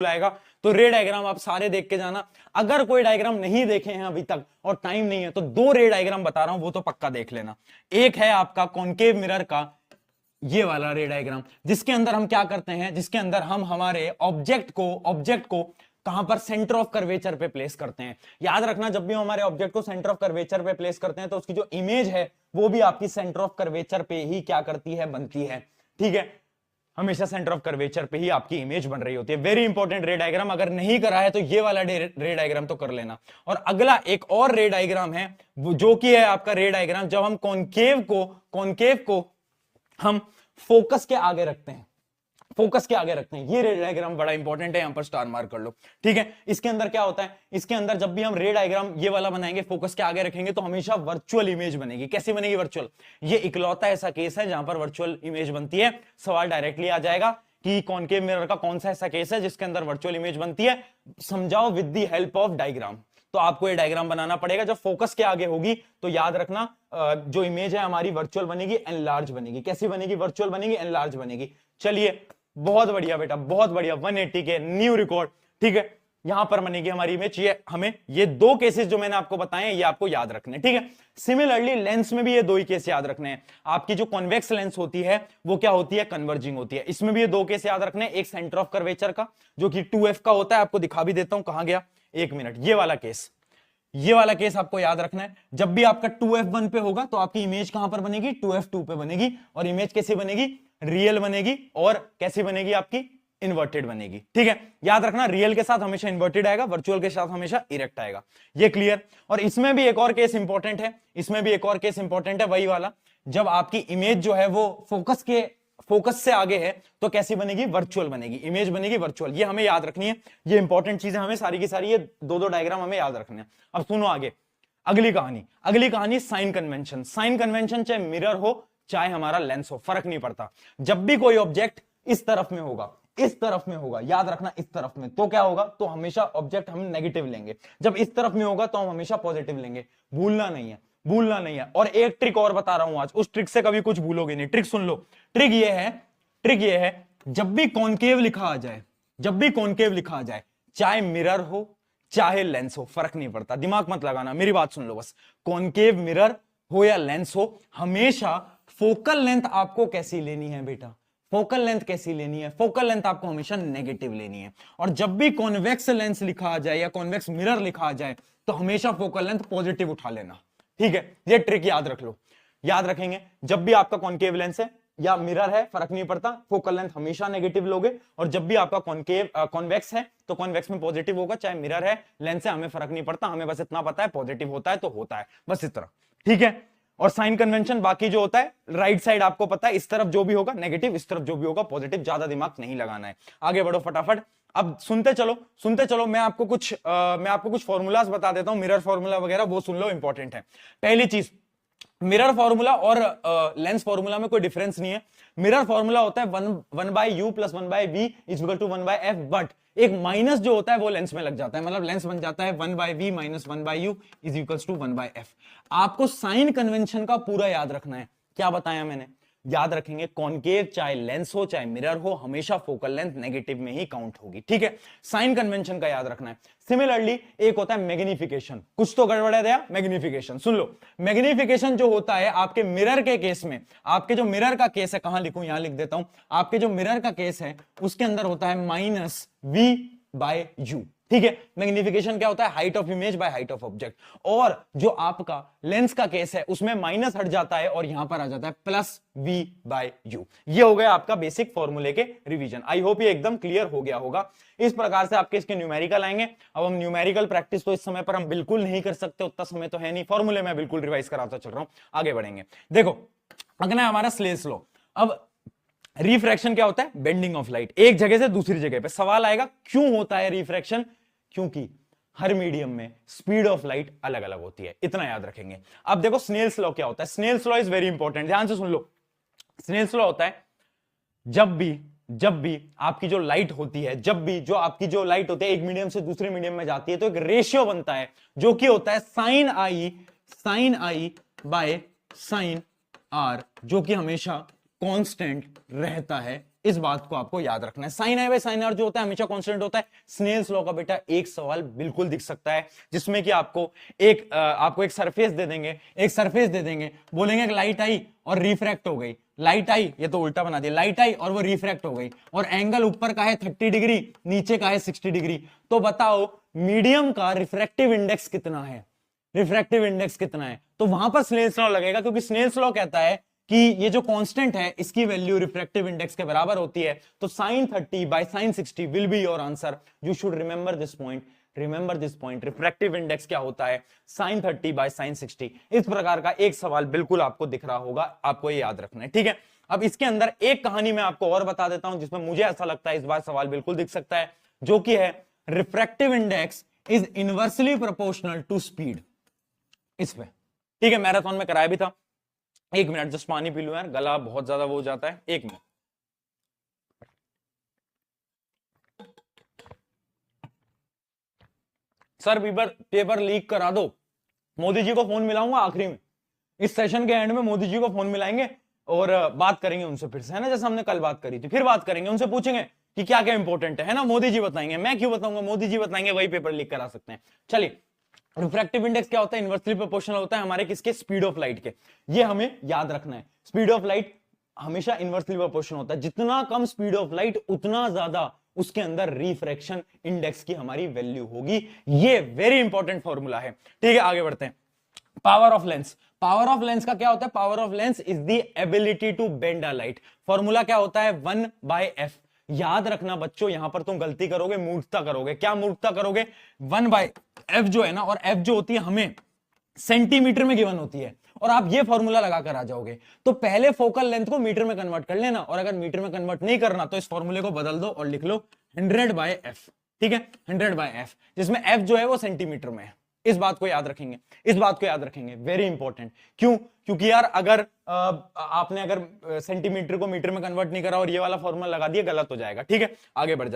आएगा। तो रे डायग्राम आप सारे देख के जाना। अगर कोई डायग्राम नहीं देखे हैं अभी तक और टाइम नहीं है तो 2 रे डायग्राम बता रहा हूं, वो तो पक्का देख लेना। एक है आपका कॉनकेव मिरर का ये वाला रे डायग्राम, जिसके अंदर हम क्या करते हैं, जिसके अंदर हम हमारे ऑब्जेक्ट को कहां पर, सेंटर ऑफ कर्वेचर पे प्लेस करते हैं। याद रखना, जब भी हम हमारे ऑब्जेक्ट को सेंटर ऑफ कर्वेचर पे प्लेस करते हैं तो उसकी जो इमेज है वो भी आपकी सेंटर ऑफ कर्वेचर पे ही क्या करती है, बनती है। ठीक है, हमेशा सेंटर ऑफ कर्वेचर पे ही आपकी इमेज बन रही होती है। वेरी इंपॉर्टेंट रे डायग्राम, अगर नहीं करा है तो ये वाला रे डायग्राम तो कर लेना। और अगला एक और रे डायग्राम है वो जो कि है आपका रे डायग्राम जब हम कॉनकेव को हम फोकस के आगे रखते हैं, फोकस के आगे रखते हैं। ये रे डायग्राम बड़ा इंपॉर्टेंट है, यहां पर स्टार मार्क कर लो। ठीक है, इसके अंदर क्या होता है, इसके अंदर जब भी हम रे डायग्राम ये वाला बनाएंगे, फोकस के आगे रखेंगे, तो हमेशा वर्चुअल इमेज बनेगी। कैसी बनेगी, वर्चुअल। ये इकलौता ऐसा केस है जहां पर वर्चुअल इमेज बनती है। सवाल डायरेक्टली आ जाएगा कि कॉनकेव मिरर का कौन सा ऐसा केस है जिसके अंदर वर्चुअल इमेज बनती है, समझाओ with the help of diagram. तो आपको ये डायग्राम बनाना पड़ेगा। जब फोकस के आगे होगी तो याद रखना जो इमेज है हमारी वर्चुअल बनेगी, एनलार्ज बनेगी। कैसी बनेगी, वर्चुअल बनेगी, एनलार्ज बनेगी। चलिए, बहुत बढ़िया बेटा, बहुत बढ़िया, 180 के न्यू रिकॉर्ड। ठीक है, यहां पर बनेगी हमारी इमेज। ये हमें ये 2 केसेस जो मैंने आपको बताए हैं ये आपको याद रखने। ठीक है, सिमिलरली लेंस में भी ये 2 ही केस याद रखने हैं। आपकी जो कॉन्वेक्स लेंस होती है वो क्या होती है, कन्वर्जिंग होती है। इसमें भी ये 2 केस याद रखने हैं। एक सेंटर ऑफ कर्वेचर का जो कि 2f का होता है, आपको दिखा भी देता हूं, कहां गया, 1 मिनट। ये वाला केस आपको याद रखना है। जब भी आपका 2f1 पे होगा तो आपकी इमेज कहां पर बनेगी, 2f2 पे बनेगी। और इमेज कैसी बनेगी, रियल बनेगी। और कैसी बनेगी, आपकी इन्वर्टेड बनेगी। ठीक है, याद रखना, रियल के साथ हमेशा इन्वर्टेड आएगा, वर्चुअल के साथ हमेशा इरेक्ट आएगा। ये क्लियर। और इसमें भी एक और केस इंपॉर्टेंट है, इसमें भी एक और केस इंपॉर्टेंट है, वही वाला जब आपकी इमेज जो है वो फोकस से आगे है तो कैसी बनेगी, वर्चुअल बनेगी, इमेज बनेगी वर्चुअल। ये हमें याद रखनी है, ये इंपॉर्टेंट चीजें हमें सारी की सारी, ये 2 डायग्राम हमें याद रखने हैं। अब सुनो आगे, अगली कहानी साइन कन्वेंशन। साइन कन्वेंशन चाहे मिरर हो चाहे हमारा लेंस हो, फर्क नहीं पड़ता। जब भी कोई ऑब्जेक्ट इस तरफ में होगा, इस तरफ में होगा, याद रखना इस तरफ में, तो क्या होगा, तो हमेशा ऑब्जेक्ट हम नेगेटिव लेंगे। जब इस तरफ में होगा तो हम हमेशा पॉजिटिव लेंगे। भूलना नहीं है, भूलना नहीं है। और एक ट्रिक और बता रहा हूं आज, उस ट्रिक से कभी कुछ भूलोगे नहीं। ट्रिक सुन लो, ट्रिक ये है, जब भी कॉनकेव लिखा आ जाए, जब भी कॉनकेव लिखा आ जाए, चाहे मिरर हो चाहे लेंस हो, फर्क नहीं पड़ता, दिमाग मत लगाना, मेरी बात सुन लो बस। कॉनकेव मिरर हो या लेंस हो, हमेशा फोकल लेंथ आपको कैसी लेनी है बेटा, फोकल लेंथ कैसी लेनी है, फोकल लेंथ आपको हमेशा नेगेटिव लेनी है। और जब भी कॉन्वेक्स लेंस लिखा आ जाए या कॉन्वेक्स मिरर लिखा आ जाए तो हमेशा फोकल लेंथ पॉजिटिव उठा लेना। ठीक है, ये ट्रिक याद रख लो, याद रखेंगे। जब भी आपका कॉनकेव लेंस है या मिरर है, फर्क नहीं पड़ता, फोकल लेंथ हमेशा नेगेटिव लोगे। और जब भी आपका कॉन्वेक्स है तो कॉन्वेक्स में पॉजिटिव होगा, चाहे मिरर है लेंस है, हमें फर्क नहीं पड़ता, हमें बस इतना पता है पॉजिटिव होता है तो होता है, बस इस तरह। ठीक है, और साइन कन्वेंशन बाकी जो होता है, राइट साइड आपको पता है, इस तरफ जो भी होगा नेगेटिव, इस तरफ जो भी होगा पॉजिटिव, ज्यादा दिमाग नहीं लगाना है। आगे बढ़ो फटाफट। अब सुनते चलो, मैं आपको कुछ फॉर्मूलाज बता देता हूं, मिरर फॉर्मूला वगैरह, वो सुन लो, इंपॉर्टेंट है। पहली चीज, मिरर फॉर्मूला और लेंस फॉर्मूला में कोई डिफरेंस नहीं है। मिरर फॉर्मूला होता है 1/u + 1/v = 1/f, बट एक माइनस जो होता है वो लेंस में लग जाता है, मतलब लेंस बन जाता है 1/v - 1/u = 1/f। आपको साइन कन्वेंशन का पूरा याद रखना है। क्या बताया मैंने, याद रखेंगे, कॉनकेव चाहे लेंस हो चाहे मिरर हो, हमेशा फोकल लेंथ नेगेटिव में ही काउंट होगी। ठीक है, साइन कन्वेंशन का याद रखना है। सिमिलरली एक होता है मैग्निफिकेशन, कुछ तो गड़बड़ है दिया, मैग्निफिकेशन सुन लो। मैग्निफिकेशन जो होता है आपके मिरर के केस में, आपके जो मिरर का केस है, कहां लिखूं, यहां लिख देता हूं, आपके जो मिरर का केस है उसके अंदर होता है -v/u। ठीक है, मैग्निफिकेशन क्या होता है, height of image by height of object. और जो आपका लेंस का केस है उसमें माइनस हट जाता है और यहां पर आ जाता है +v/u। ये हो गया आपका बेसिक फॉर्मूले के रिवीजन। आई होप ये एकदम क्लियर हो गया होगा। इस प्रकार से आपके इसके न्यूमेरिकल आएंगे। अब हम न्यूमेरिकल प्रैक्टिस तो इस समय पर हम बिल्कुल नहीं कर सकते, उतना समय तो है नहीं, फॉर्मूले में बिल्कुल रिवाइज कराता चल रहा हूं। आगे बढ़ेंगे, देखो अगला है हमारा स्नेल्स लॉ। अब रिफ्रैक्शन क्या होता है, बेंडिंग ऑफ लाइट, एक जगह से दूसरी जगह पे। सवाल आएगा क्यों होता है रिफ्रैक्शन, क्योंकि हर मीडियम में स्पीड ऑफ लाइट अलग अलग होती है, इतना याद रखेंगे। अब देखो स्नेल्स लॉ क्या होता है, Snell's law is very important, ध्यान से सुन लो। स्नेल्स लॉ होता है जब भी आपकी जो लाइट होती है, जब भी जो आपकी जो लाइट होती है एक मीडियम से दूसरे मीडियम में जाती है तो एक रेशियो बनता है जो कि होता है sine i by sine r, जो कि हमेशा कांस्टेंट रहता है इस बात को आपको याद रखना है। Sine i by sine r जो होता है हमेशा कांस्टेंट होता है। स्नेल्स लॉ का बेटा एक सवाल बिल्कुल दिख सकता है जिसमें कि आपको एक सरफेस दे देंगे, बोलेंगे कि लाइट आई और रिफ्रैक्ट हो गई, लाइट आई, ये तो उल्टा बना दिया, लाइट आई और वो रिफ्रैक्ट हो गई, और एंगल ऊपर का है 30 डिग्री, नीचे का है 60 डिग्री, तो बताओ मीडियम का रिफ्रैक्टिव इंडेक्स कितना है? तो वहां पर स्नेल्स लॉ लगेगा, क्योंकि स्नेल्स लॉ कहता है कि ये जो कांस्टेंट है इसकी वैल्यू रिफ्रैक्टिव इंडेक्स के बराबर होती है। तो sin 30 bye sin 60 will be your answer. You should remember this point. Refractive index क्या होता है? sin 30 bye sin 60। इस प्रकार का एक सवाल बिल्कुल आपको दिख रहा होगा, आपको ये याद रखना है, ठीक है। अब इसके अंदर एक कहानी मैं आपको और बता देता हूं जिसमें मुझे ऐसा लगता है इस बार सवाल बिल्कुल दिख सकता है, जो कि है refractive index is inversely proportional to speed. इसमें ठीक है, मैराथन में कराया भी था। एक मिनट, जस्ट पानी पी लूं यार, गला बहुत ज्यादा वो हो जाता है, एक मिनट। सर पेपर लीक करा दो। मोदी जी को फोन मिलाऊंगा आखिरी में, इस सेशन के एंड में मोदी जी को फोन मिलाएंगे और बात करेंगे उनसे फिर से, है ना, जैसे हमने कल बात करी थी। फिर बात करेंगे, उनसे पूछेंगे कि क्या क्या इंपॉर्टेंट है ना। मोदी जी बताएंगे, मैं क्यों बताऊंगा, मोदी जी बताएंगे, वही पेपर लीक करा सकते हैं। चलिए, रिफ्रैक्टिव इंडेक्स क्या होता है? इनवर्सली प्रोपोर्शनल होता है हमारे किसके? स्पीड ऑफ लाइट के। ये हमें याद रखना है, स्पीड ऑफ लाइट हमेशा इनवर्सली प्रोपोर्शनल होता है। जितना कम स्पीड ऑफ लाइट उतना ज्यादा उसके अंदर रिफ्रैक्शन इंडेक्स की हमारी वैल्यू होगी। ये वेरी इंपॉर्टेंट फॉर्मूला है, ठीक है। आगे बढ़ते हैं। पावर ऑफ लेंस का क्या होता है? Power of lens is the ability to bend a light. Formula क्या होता है? 1/f। याद रखना बच्चों, यहां पर तुम गलती करोगे, मूर्खता करोगे। क्या मूर्खता करोगे? 1/f जो है ना, और f जो होती है हमें सेंटीमीटर में गिवन होती है, और आप ये फॉर्मूला लगाकर आ जाओगे। तो पहले फोकल लेंथ को मीटर में कन्वर्ट कर लेना, और अगर मीटर में कन्वर्ट नहीं करना तो इस फॉर्मूले को बदल दो और लिख लो 100/f, ठीक है, 100/f, जिसमें f जो है वो सेंटीमीटर में है। इस बात को याद रखेंगे, वेरी इंपॉर्टेंट। क्यों? क्योंकि यार अगर आपने सेंटीमीटर को मीटर में कन्वर्ट नहीं करा और ये वाला फॉर्मूला लगा दिया, गलत हो जाएगा, ठीक है। आगे बढ़ जाते हैं।